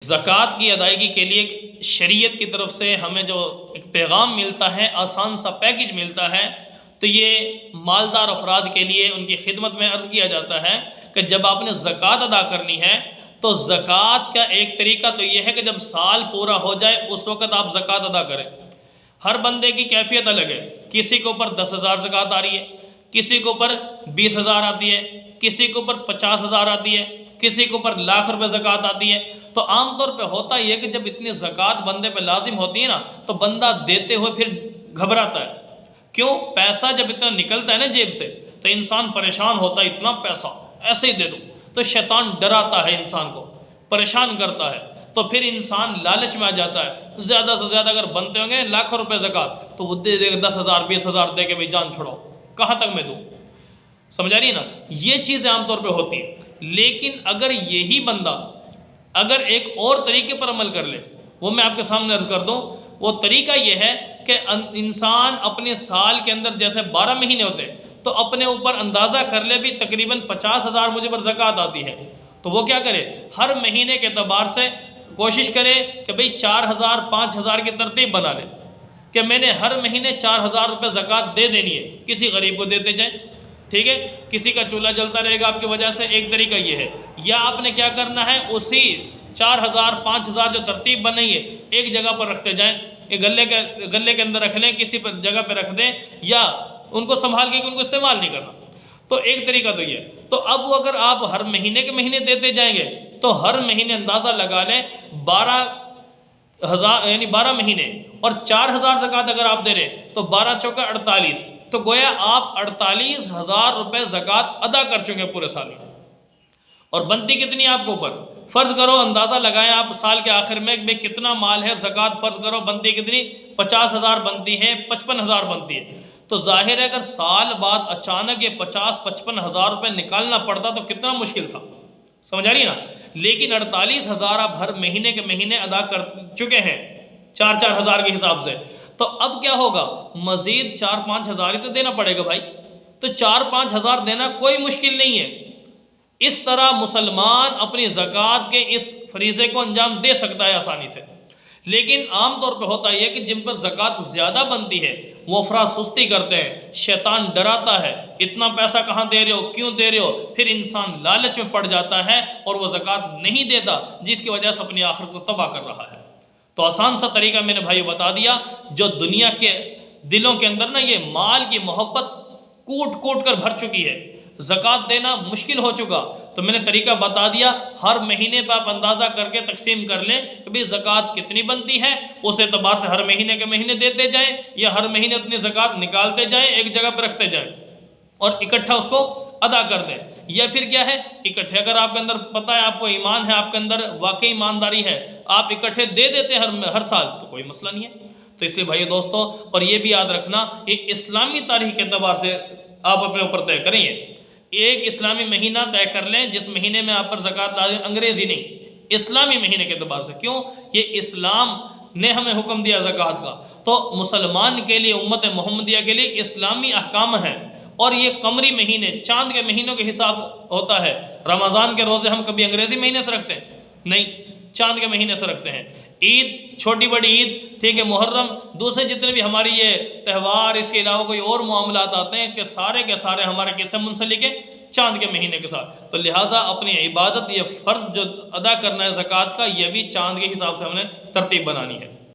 زکوٰۃ کی ادائیگی کے لیے شریعت کی طرف سے ہمیں جو ایک پیغام ملتا ہے، آسان سا پیکج ملتا ہے، تو یہ مالدار افراد کے لیے ان کی خدمت میں عرض کیا جاتا ہے کہ جب آپ نے زکوٰۃ ادا کرنی ہے تو زکوٰۃ کا ایک طریقہ تو یہ ہے کہ جب سال پورا ہو جائے اس وقت آپ زکوٰۃ ادا کریں۔ ہر بندے کی کیفیت الگ ہے، کسی کے اوپر 10,000 زکوٰۃ آ رہی ہے، کسی کے اوپر 20,000 آتی ہے، کسی کے اوپر 50,000 آتی ہے، کسی کے اوپر لاکھ روپے زکوٰۃ آتی ہے۔ تو عام طور پہ ہوتا یہ کہ جب اتنی زکوٰۃ بندے پہ لازم ہوتی ہے نا تو بندہ دیتے ہوئے پھر گھبراتا ہے۔ کیوں؟ پیسہ جب اتنا نکلتا ہے نا جیب سے تو انسان پریشان ہوتا ہے، اتنا پیسہ ایسے ہی دے دوں، تو شیطان ڈراتا ہے انسان کو، پریشان کرتا ہے، تو پھر انسان لالچ میں آ جاتا ہے۔ زیادہ سے زیادہ اگر بنتے ہوں گے لاکھوں روپے زکوٰۃ تو وہ دے دے 10,000 20,000 دے کے بھی جان چھوڑو، کہاں تک میں دوں؟ سمجھا رہی نا؟ یہ چیزیں عام طور پہ ہوتی ہیں۔ لیکن اگر یہی بندہ اگر ایک اور طریقے پر عمل کر لے، وہ میں آپ کے سامنے عرض کر دوں، وہ طریقہ یہ ہے کہ انسان اپنے سال کے اندر جیسے 12 مہینے ہوتے ہیں تو اپنے اوپر اندازہ کر لے بھی تقریباً 50,000 مجھے پر زکوٰۃ آتی ہے، تو وہ کیا کرے؟ ہر مہینے کے اعتبار سے کوشش کرے کہ بھئی 4,000 5,000 کی ترتیب بنا لے کہ میں نے ہر مہینے 4,000 روپے زکوٰۃ دے دینی ہے، کسی غریب کو دیتے جائیں، ٹھیک ہے؟ کسی کا چولہا جلتا رہے گا آپ کی وجہ سے، ایک طریقہ یہ ہے۔ یا آپ نے کیا کرنا ہے، اسی 4,000 5,000 جو ترتیب بنائی ہے ایک جگہ پر رکھتے جائیں، ایک گلے کے اندر رکھ لیں، کسی پر جگہ پہ رکھ دیں، یا ان کو سنبھال کے ان کو استعمال نہیں کرنا۔ تو ایک طریقہ تو یہ۔ تو اب وہ اگر آپ ہر مہینے کے مہینے دیتے جائیں گے تو ہر مہینے اندازہ لگا لیں 12,000 یعنی 12 مہینے اور 4,000 زکوٰۃ اگر آپ دے رہے تو 12 چوکا 48، تو گویا آپ 48,000 روپے زکوٰۃ ادا کر چکے پورے سال میں۔ اور بنتی کتنی آپ کے اوپر؟ فرض کرو، اندازہ لگائیں آپ سال کے آخر میں کہ کتنا مال ہے، زکوٰۃ فرض کرو بنتی کتنی؟ 50,000 بنتی ہے، 55,000 بنتی ہے۔ تو ظاہر ہے اگر سال بعد اچانک یہ 50-55,000 روپے نکالنا پڑتا تو کتنا مشکل تھا، سمجھ آ رہی ہے نا؟ لیکن 48,000 آپ ہر مہینے کے مہینے ادا کر چکے ہیں 4,000 کے حساب سے، تو اب کیا ہوگا؟ مزید 4-5,000 ہی تو دینا پڑے گا بھائی۔ تو 4-5,000 دینا کوئی مشکل نہیں ہے۔ اس طرح مسلمان اپنی زکوٰۃ کے اس فریضے کو انجام دے سکتا ہے آسانی سے۔ لیکن عام طور پہ ہوتا یہ کہ جن پر زکوٰۃ زیادہ بنتی ہے وہ افراد سستی کرتے ہیں، شیطان ڈراتا ہے، اتنا پیسہ کہاں دے رہے ہو، کیوں دے رہے ہو؟ پھر انسان لالچ میں پڑ جاتا ہے اور وہ زکوٰۃ نہیں دیتا، جس کی وجہ سے اپنی آخرت کو تباہ کر رہا ہے۔ تو آسان سا طریقہ میں نے بھائی بتا دیا۔ جو دنیا کے دلوں کے اندر نا یہ مال کی محبت کوٹ کوٹ کر بھر چکی ہے، زکوٰۃ دینا مشکل ہو چکا، تو میں نے طریقہ بتا دیا۔ ہر مہینے پہ آپ اندازہ کر کے تقسیم کر لیں کہ بھی زکوٰۃ کتنی بنتی ہے، اس اعتبار سے ہر مہینے کے مہینے دیتے جائیں، یا ہر مہینے اتنی زکوٰۃ نکالتے جائیں، ایک جگہ پہ رکھتے جائیں اور اکٹھا اس کو ادا کر دیں۔ یا پھر کیا ہے، اکٹھے اگر آپ کے اندر پتہ ہے، آپ کو ایمان ہے، آپ کے اندر واقعی ایمانداری ہے، آپ اکٹھے دے دیتے ہیں ہر سال، تو کوئی مسئلہ نہیں ہے۔ تو اس لیے بھائی دوستوں، اور یہ بھی یاد رکھنا، یہ اسلامی تاریخ کے اعتبار سے آپ اپنے اوپر طے کریں، ایک اسلامی مہینہ طے کر لیں جس مہینے میں آپ پر زکوٰۃ لازم، انگریزی نہیں، اسلامی مہینے کے اعتبار سے۔ کیوں؟ یہ اسلام نے ہمیں حکم دیا زکوٰۃ کا، تو مسلمان کے لیے، امت محمدیہ کے لیے اسلامی احکام ہیں، اور یہ قمری مہینے، چاند کے مہینوں کے حساب ہوتا ہے۔ رمضان کے روزے ہم کبھی انگریزی مہینے سے رکھتے ہیں؟ نہیں، چاند کے مہینے سے رکھتے ہیں۔ عید، چھوٹی بڑی عید، ٹھیک ہے، محرم، دوسرے جتنے بھی ہماری یہ تہوار، اس کے علاوہ کوئی اور معاملات آتے ہیں کہ سارے کے سارے ہمارے کس سے منسلک ہیں؟ چاند کے مہینے کے ساتھ۔ تو لہٰذا اپنی عبادت، یہ فرض جو ادا کرنا ہے زکوٰۃ کا، یہ بھی چاند کے حساب سے ہم نے ترتیب بنانی ہے۔